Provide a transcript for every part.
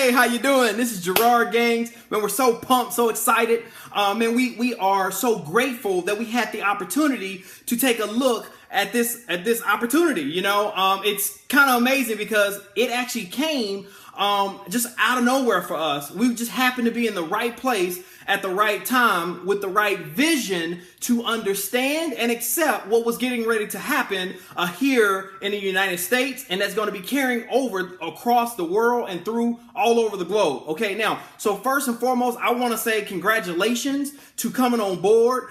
Hey, how you doing? This is Gerard Gaines. Man, we're so pumped, so excited. Man, we are so grateful that we had the opportunity to take a look at this opportunity. It's kind of amazing because it actually came just out of nowhere for us. We just happened to be in the right place at the right time with the right vision to understand and accept what was getting ready to happen here in the United States, and that's going to be carrying over across the world and through all over the globe. Okay, now, so first and foremost, I want to say congratulations to coming on board,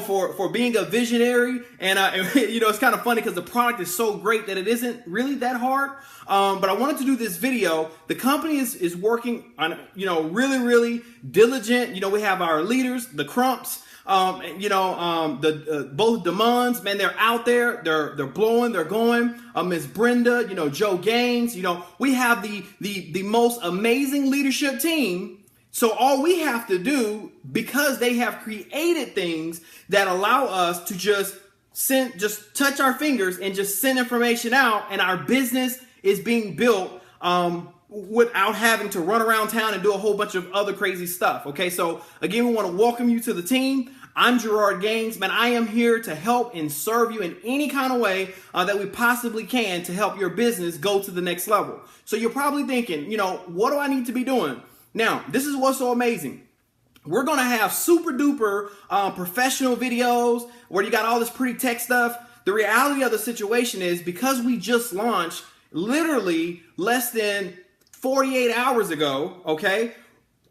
for being a visionary. And, it's kind of funny because the product is so great that it isn't really that hard. But I wanted to do this video. The company is working on, really, really diligent. We have our leaders, the Crumps, both Demuns, man, they're out there, they're blowing, they're going. Miss Brenda, Joe Gaines, we have the most amazing leadership team. So all we have to do, because they have created things that allow us to just touch our fingers and just send information out, and our business is being built without having to run around town and do a whole bunch of other crazy stuff. Okay, so again, we want to welcome you to the team. I'm Gerard Gaines. Man, I am here to help and serve you in any kind of way that we possibly can to help your business go to the next level. So you're probably thinking, what do I need to be doing? Now, this is what's so amazing. We're going to have super duper professional videos where you got all this pretty tech stuff. The reality of the situation is, because we just launched literally less than 48 hours ago, okay?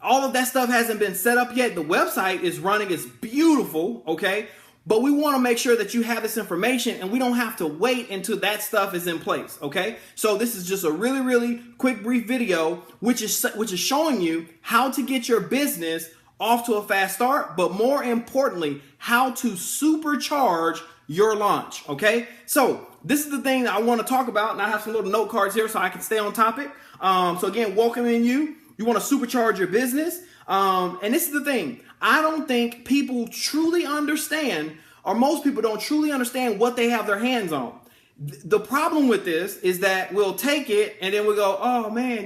All of that stuff hasn't been set up yet. The website is running. It's beautiful, okay? But we want to make sure that you have this information and we don't have to wait until that stuff is in place, okay? So this is just a really, really quick, brief video, which is showing you how to get your business off to a fast start, but more importantly, how to supercharge your launch, okay? So this is the thing that I want to talk about, and I have some little note cards here so I can stay on topic. So again, welcoming you. You want to supercharge your business. And this is the thing. I don't think people truly understand, or most people don't truly understand what they have their hands on. The problem with this is that we'll take it and then we'll go, oh man,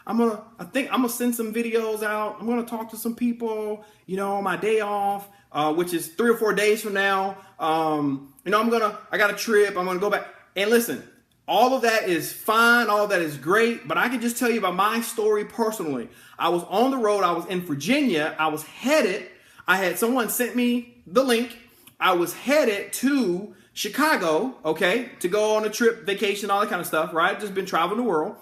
I think I'm gonna send some videos out. I'm gonna talk to some people, on my day off, which is 3 or 4 days from now. I got a trip. I'm gonna go back. And listen, all of that is fine. All of that is great. But I can just tell you about my story personally. I was on the road. I was in Virginia. I was headed. I had someone sent me the link. I was headed to Chicago, okay, to go on a trip, vacation, all that kind of stuff, right? Just been traveling the world.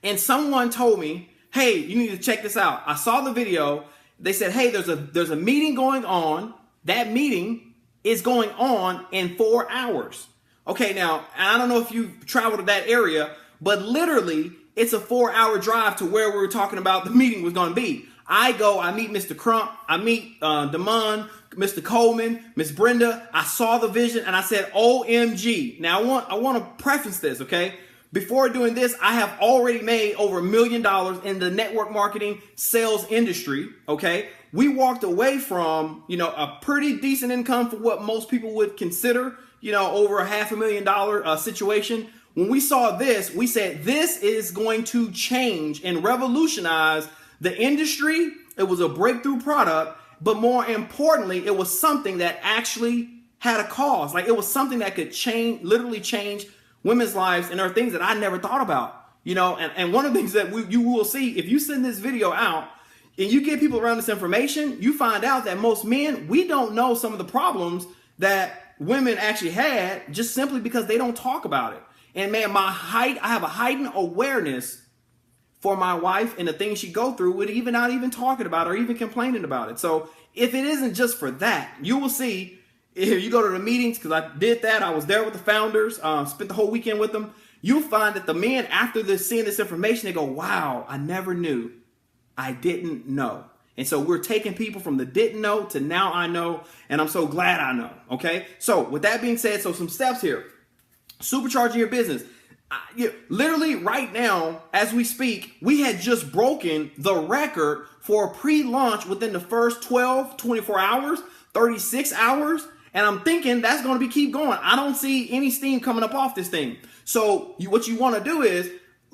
And someone told me, hey, you need to check this out. I saw the video. They said, hey, there's a meeting going on. That meeting is going on in 4 hours. Okay, now, I don't know if you've traveled to that area, but literally, it's a 4-hour drive to where we were talking about the meeting was going to be. I meet Mr. Crump, I meet Demond, Mr. Coleman, Miss Brenda. I saw the vision and I said, OMG. Now, I want to preface this, okay? Before doing this, I have already made over $1 million in the network marketing sales industry, okay? We walked away from, a pretty decent income for what most people would consider, over a $500,000 situation. When we saw this, we said, this is going to change and revolutionize the industry. It was a breakthrough product, but more importantly, it was something that actually had a cause. Like, it was something that could literally change women's lives, and there are things that I never thought about, and one of the things that you will see if you send this video out and you get people around this information, you find out that most men, we don't know some of the problems that women actually had just simply because they don't talk about it. And man, I have a heightened awareness for my wife and the things she go through with even not even talking about it or even complaining about it. So if it isn't just for that, you will see if you go to the meetings, because I did that. I was there with the founders, spent the whole weekend with them. You'll find that the men, after they're seeing this information, they go, wow, I never knew. I didn't know. And so we're taking people from the didn't know to now I know, and I'm so glad I know, okay? So with that being said, so some steps here. Supercharging your business. Literally right now, as we speak, we had just broken the record for pre-launch within the first 12, 24 hours, 36 hours. And I'm thinking that's going to keep going. I don't see any steam coming up off this thing. So what you want to do is,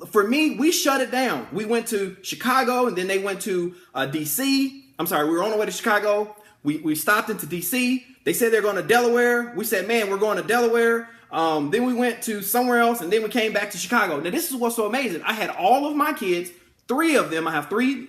for me, we shut it down. We went to Chicago, and then they went to DC. I'm sorry, we were on the way to Chicago. We stopped into DC. They said they're going to Delaware. We said, man, we're going to Delaware. Then we went to somewhere else, and then we came back to Chicago. Now, this is what's so amazing. I had all of my kids, 3 of them. I have 3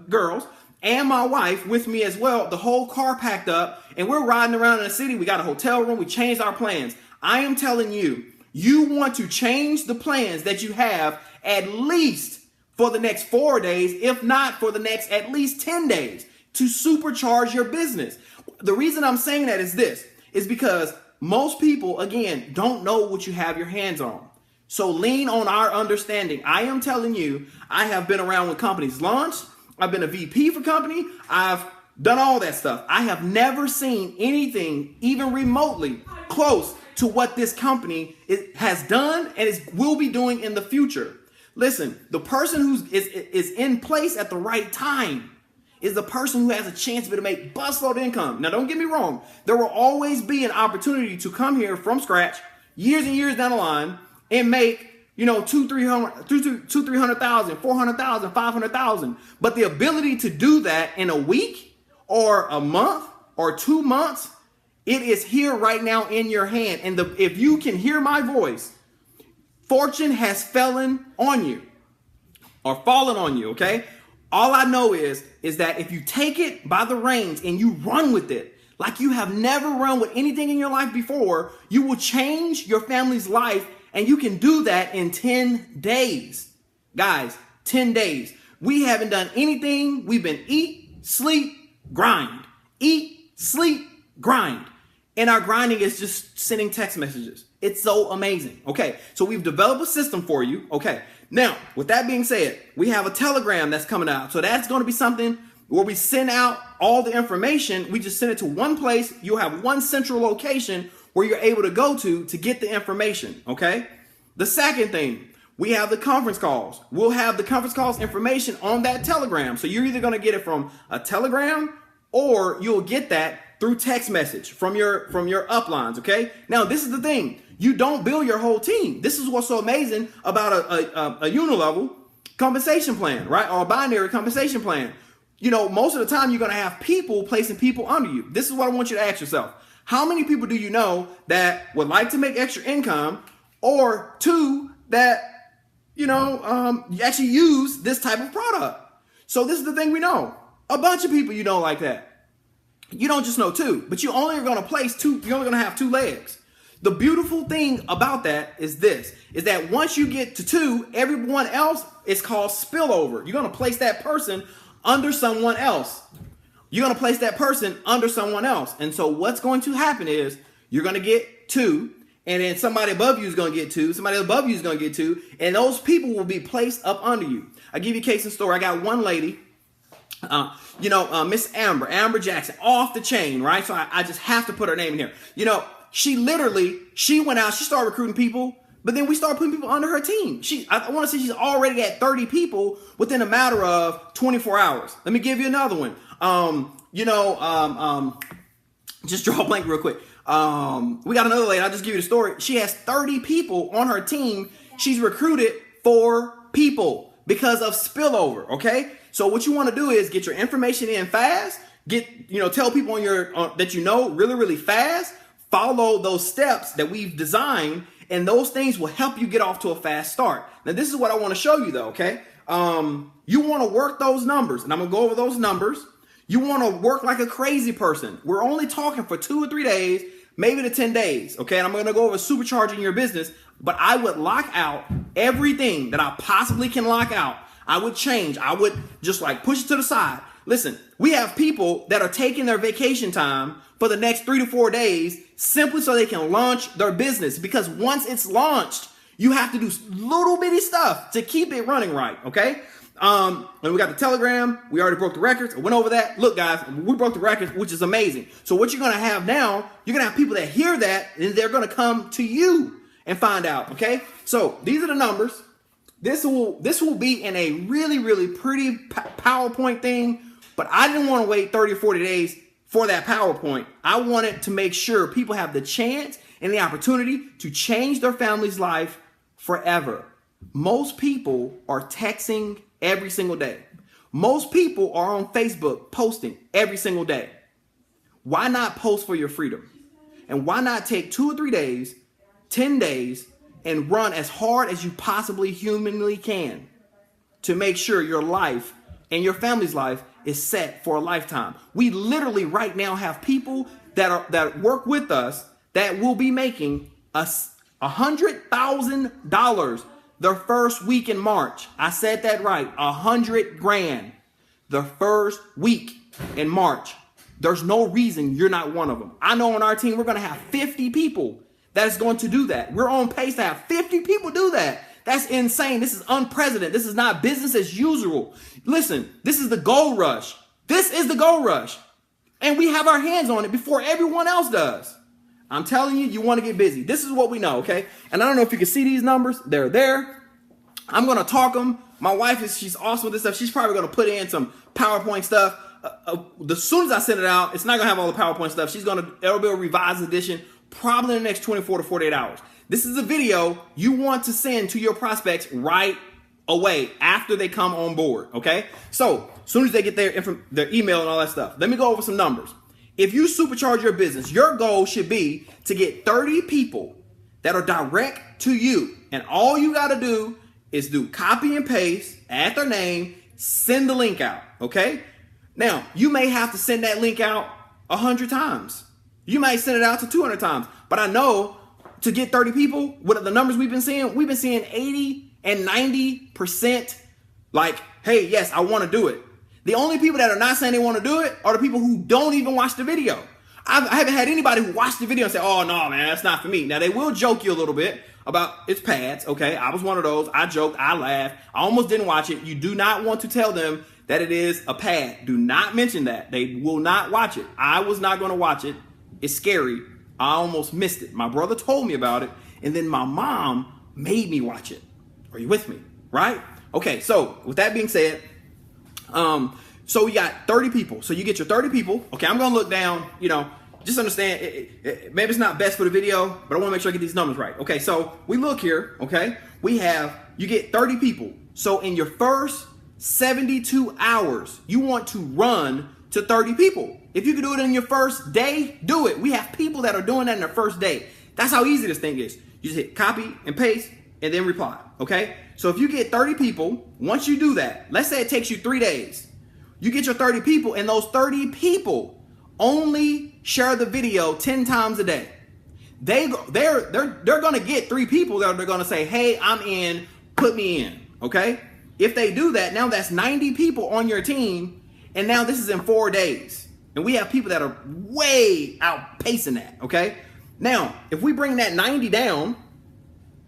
girls, and my wife with me as well. The whole car packed up, and we're riding around in the city. We got a hotel room. We changed our plans. I am telling you, you want to change the plans that you have at least for the next 4 days, if not for the next at least 10 days, to supercharge your business. The reason I'm saying that is because most people, again, don't know what you have your hands on. So lean on our understanding. I am telling you, I have been around when companies launched. I've been a VP for company. I've done all that stuff. I have never seen anything even remotely close to what this company has done and will be doing in the future. Listen, the person who is in place at the right time is the person who has a chance to make busload income. Now, don't get me wrong. There will always be an opportunity to come here from scratch, years and years down the line, and make, $200,000, 300,000, 400,000, 500,000. But the ability to do that in a week or a month or 2 months, it is here right now in your hand. And if you can hear my voice, fortune has fallen on you, okay? All I know is that if you take it by the reins and you run with it, like you have never run with anything in your life before, you will change your family's life, and you can do that in 10 days. Guys, 10 days. We haven't done anything. We've been eat, sleep, grind. Eat, sleep, grind. And our grinding is just sending text messages. It's so amazing. Okay, so we've developed a system for you. Okay, now, with that being said, we have a Telegram that's coming out. So that's going to be something where we send out all the information. We just send it to one place. You'll have one central location where you're able to go to get the information. Okay, the second thing, we have the conference calls. We'll have the conference calls information on that Telegram. So you're either going to get it from a Telegram or you'll get that through text message from your uplines. Okay, now this is the thing. You don't build your whole team. This is what's so amazing about a unilevel compensation plan, right? Or a binary compensation plan. Most of the time you're going to have people placing people under you. This is what I want you to ask yourself. How many people do you know that would like to make extra income, or 2 that, you actually use this type of product? So this is the thing we know. A bunch of people you know like that. You don't just know 2, but you only are going to place 2. You're only going to have 2 legs. The beautiful thing about that is that once you get to 2, everyone else is called spillover. You're going to place that person under someone else. And so what's going to happen is you're going to get 2, and then somebody above you is going to get 2. Somebody above you is going to get 2, and those people will be placed up under you. I give you a case in story. I got one lady, Miss Amber Jackson, off the chain, right? So I just have to put her name in here. She went out, she started recruiting people, but then we started putting people under her team. I want to say she's already at 30 people within a matter of 24 hours. Let me give you another one. Just draw a blank real quick. We got another lady, I'll just give you the story. She has 30 people on her team. She's recruited 4 people because of spillover, okay? So what you want to do is get your information in fast, tell people that really, really fast. Follow those steps that we've designed, and those things will help you get off to a fast start. Now, this is what I want to show you, though, okay? You want to work those numbers, and I'm going to go over those numbers. You want to work like a crazy person. We're only talking for 2 or 3 days, maybe to 10 days, okay? And I'm going to go over supercharging your business, but I would lock out everything that I possibly can lock out. I would change. I would just push it to the side. Listen, we have people that are taking their vacation time for the next 3 to 4 days simply so they can launch their business, because once it's launched, you have to do little bitty stuff to keep it running right, okay? And we got the Telegram. We already broke the records. I went over that. Look, guys, we broke the records, which is amazing. So what you're going to have now, you're going to have people that hear that, and they're going to come to you and find out, okay? So these are the numbers. This will be in a really, really pretty PowerPoint thing, but I didn't want to wait 30 or 40 days for that PowerPoint. I wanted to make sure people have the chance and the opportunity to change their family's life forever. Most people are texting every single day. Most people are on Facebook posting every single day. Why not post for your freedom? And why not take 2 or 3 days, 10 days, and run as hard as you possibly humanly can to make sure your life and your family's life is set for a lifetime? We literally right now have people that work with us that will be making us $100,000 the first week in March. I said that right. $100,000 the first week in March. There's no reason you're not one of them. I know on our team, we're going to have 50 people that's going to do that. We're on pace to have 50 people do that. That's insane. This is unprecedented. This is not business as usual. Listen, this is the gold rush. This is the gold rush. And we have our hands on it before everyone else does. I'm telling you, you want to get busy. This is what we know, okay? And I don't know if you can see these numbers. They're there. I'm going to talk them. My wife she's awesome with this stuff. She's probably going to put in some PowerPoint stuff. As soon as I send it out, it's not going to have all the PowerPoint stuff. It'll be a revised edition probably in the next 24 to 48 hours. This is a video you want to send to your prospects right away after they come on board, okay? So as soon as they get their email and all that stuff, let me go over some numbers. If you supercharge your business, your goal should be to get 30 people that are direct to you. And all you got to do is do copy and paste, add their name, send the link out, okay? Now, you may have to send that link out 100 times. You might send it out to 200 times. But I know to get 30 people, with the numbers we've been seeing 80 and 90% like, hey, yes, I want to do it. The only people that are not saying they want to do it are the people who don't even watch the video. I haven't had anybody who watched the video and say, oh, no, man, that's not for me. Now, they will joke you a little bit about it's pads, okay? I was one of those. I joked. I laughed. I almost didn't watch it. You do not want to tell them that it is a pad. Do not mention that. They will not watch it. I was not going to watch it. It's scary. I almost missed it. My brother told me about it, and then my mom made me watch it. Are you with me? Right? Okay, so with that being said, so we got 30 people. So you get your 30 people. Okay, I'm going to look down, just understand, maybe it's not best for the video, but I want to make sure I get these numbers right. Okay, so we look here, okay? You get 30 people. So in your first 72 hours, you want to run to 30 people. If you can do it in your first day, do it. We have people that are doing that in their first day. That's how easy this thing is. You just hit copy and paste and then reply, okay? So if you get 30 people, once you do that, let's say it takes you 3 days. You get your 30 people, and those 30 people only share the video 10 times a day. They're going to get 3 people that they're going to say, hey, I'm in, put me in, okay? If they do that, now that's 90 people on your team, and now this is in 4 days. And we have people that are way outpacing that, okay? Now, if we bring that 90 down,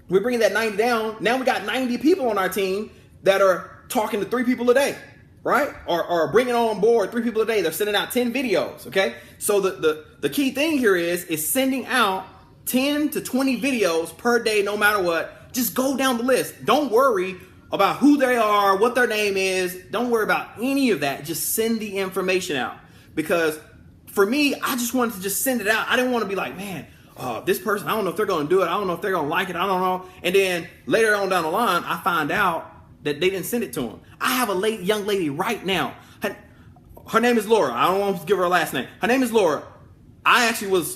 now we got 90 people on our team that are talking to 3 people a day, right? Or bringing on board 3 people a day. They're sending out 10 videos, okay? So the key thing here is sending out 10 to 20 videos per day, no matter what. Just go down the list. Don't worry about who they are, what their name is. Don't worry about any of that. Just send the information out. Because for me, I just wanted to just send it out. I didn't want to be like, man, this person, I don't know if they're going to do it. I don't know if they're going to like it. I don't know. And then later on down the line, I find out that they didn't send it to them. I have a young lady right now. Her name is Laura. I don't want to give her a last name. Her name is Laura. I actually was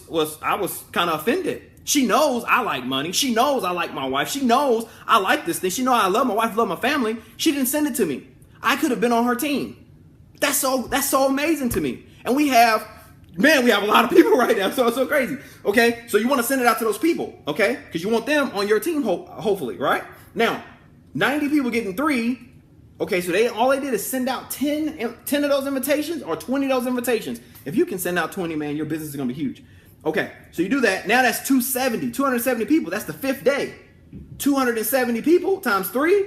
kind of offended. She knows I like money. She knows I like my wife. She knows I like this thing. She knows I love my wife, love my family. She didn't send it to me. I could have been on her team. That's so amazing to me. And we have a lot of people right now. So it's so crazy. Okay. So you want to send it out to those people. Okay. Because you want them on your team, hopefully, right? Now, 90 people getting 3. Okay. So all they did is send out 10 of those invitations or 20 of those invitations. If you can send out 20, man, your business is going to be huge. Okay. So you do that. Now that's 270 people. That's the 5th day. 270 people times 3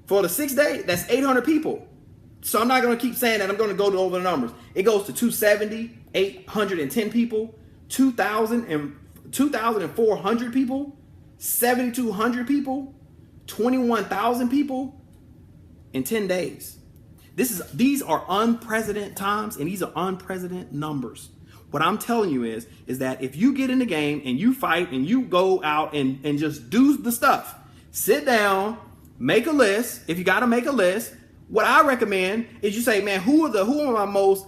for the 6th day. That's 800 people. So I'm not going to keep saying that. I'm going to go over the numbers. It goes to 270, 810 people, 2,400 people, 7,200 people, 21,000 people in 10 days. These are unprecedented times, and these are unprecedented numbers. What I'm telling you is that if you get in the game and you fight and you go out and just do the stuff, sit down, make a list. If you got to make a list, what I recommend is you say, man, who are my most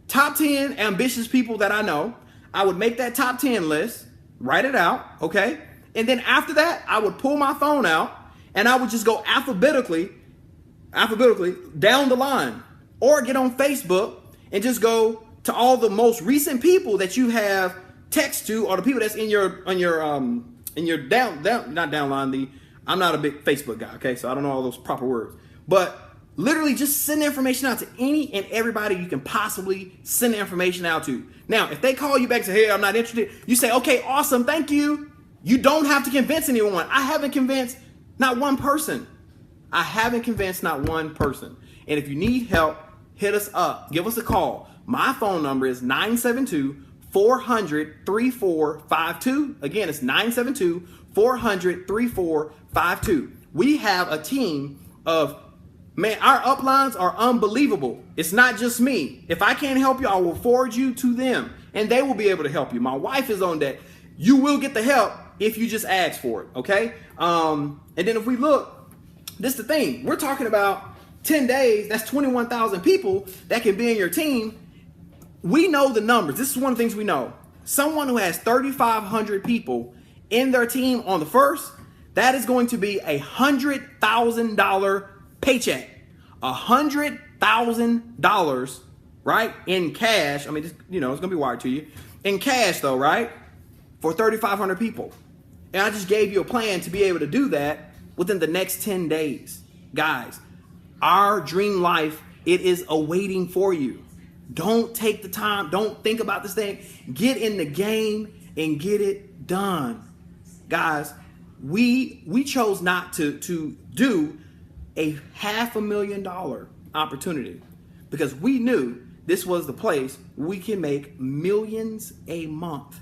top 10 ambitious people that I know? I would make that top 10 list, write it out, okay? And then after that, I would pull my phone out and I would just go alphabetically down the line, or get on Facebook and just go to all the most recent people that you have text to, or the people that's in your downline. I'm not a big Facebook guy, okay? So I don't know all those proper words, but literally just send information out to any and everybody you can possibly send the information out to. Now, if they call you back and say, hey, I'm not interested, you say, okay, awesome, thank you. You don't have to convince anyone. I haven't convinced not one person. And if you need help, hit us up. Give us a call. My phone number is 972-400-3452. Again, it's 972-400-3452. We have a team of, man, our uplines are unbelievable. It's not just me. If I can't help you, I will forward you to them and they will be able to help you. My wife is on deck. You will get the help if you just ask for it, okay? And then if we look, this is the thing. We're talking about 10 days. That's 21,000 people that can be in your team. We know the numbers. This is one of the things we know. Someone who has 3,500 people in their team on the first, that is going to be $100,000 paycheck. $100,000, right? In cash. I mean, it's going to be wired to you. In cash though, right? For 3,500 people. And I just gave you a plan to be able to do that within the next 10 days. Guys, our dream life, it is awaiting for you. Don't take the time. Don't think about this thing. Get in the game and get it done. Guys, we chose not to do a $500,000 opportunity because we knew this was the place we can make millions a month.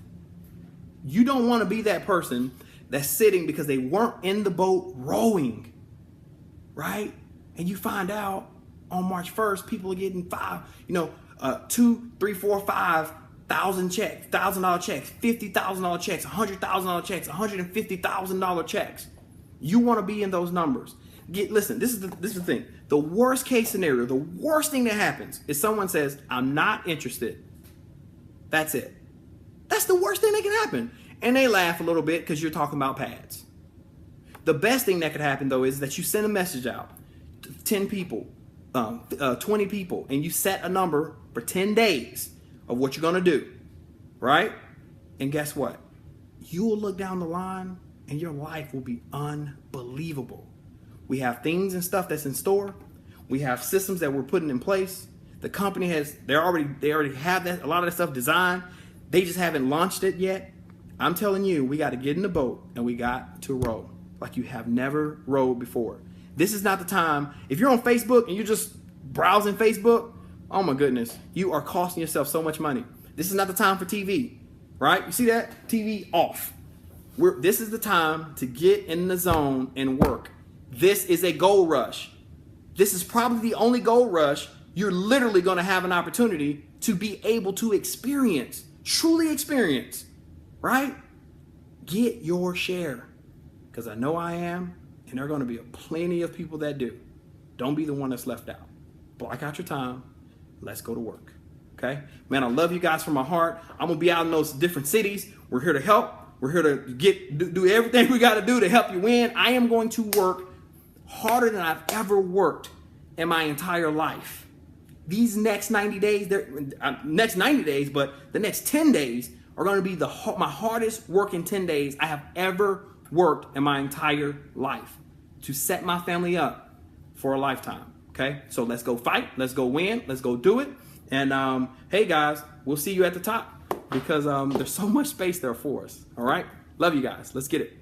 You don't want to be that person that's sitting because they weren't in the boat rowing, right? And you find out on March 1st, people are getting $2, $3, $4, $5,000 checks, $1,000 checks, $50,000 checks, $100,000 checks, $150,000 checks. You want to be in those numbers. Listen, this is the thing. The worst case scenario, the worst thing that happens is someone says, I'm not interested. That's it. That's the worst thing that can happen. And they laugh a little bit because you're talking about pads. The best thing that could happen, though, is that you send a message out to 10 people, 20 people, and you set a number for 10 days of what you're going to do, right? And guess what? You will look down the line and your life will be unbelievable. We have things and stuff that's in store. We have systems that we're putting in place. The company they already have that, a lot of that stuff designed. They just haven't launched it yet. I'm telling you, we got to get in the boat and we got to row like you have never rowed before. This is not the time. If you're on Facebook and you're just browsing Facebook, oh my goodness, you are costing yourself so much money. This is not the time for TV, right? You see that? TV off. This is the time to get in the zone and work. This is a gold rush. This is probably the only gold rush you're literally going to have an opportunity to be able to experience, truly experience. Right? Get your share. Because I know I am, and there are going to be plenty of people that do. Don't be the one that's left out. Block out your time. Let's go to work. Okay? Man, I love you guys from my heart. I'm going to be out in those different cities. We're here to help. We're here to do everything we got to do to help you win. I am going to work harder than I've ever worked in my entire life. These next 90 days, but the next 10 days are going to be my hardest working 10 days I have ever worked in my entire life to set my family up for a lifetime. Okay, so let's go fight, let's go win, let's go do it. And hey guys, we'll see you at the top because there's so much space there for us. All right, love you guys. Let's get it.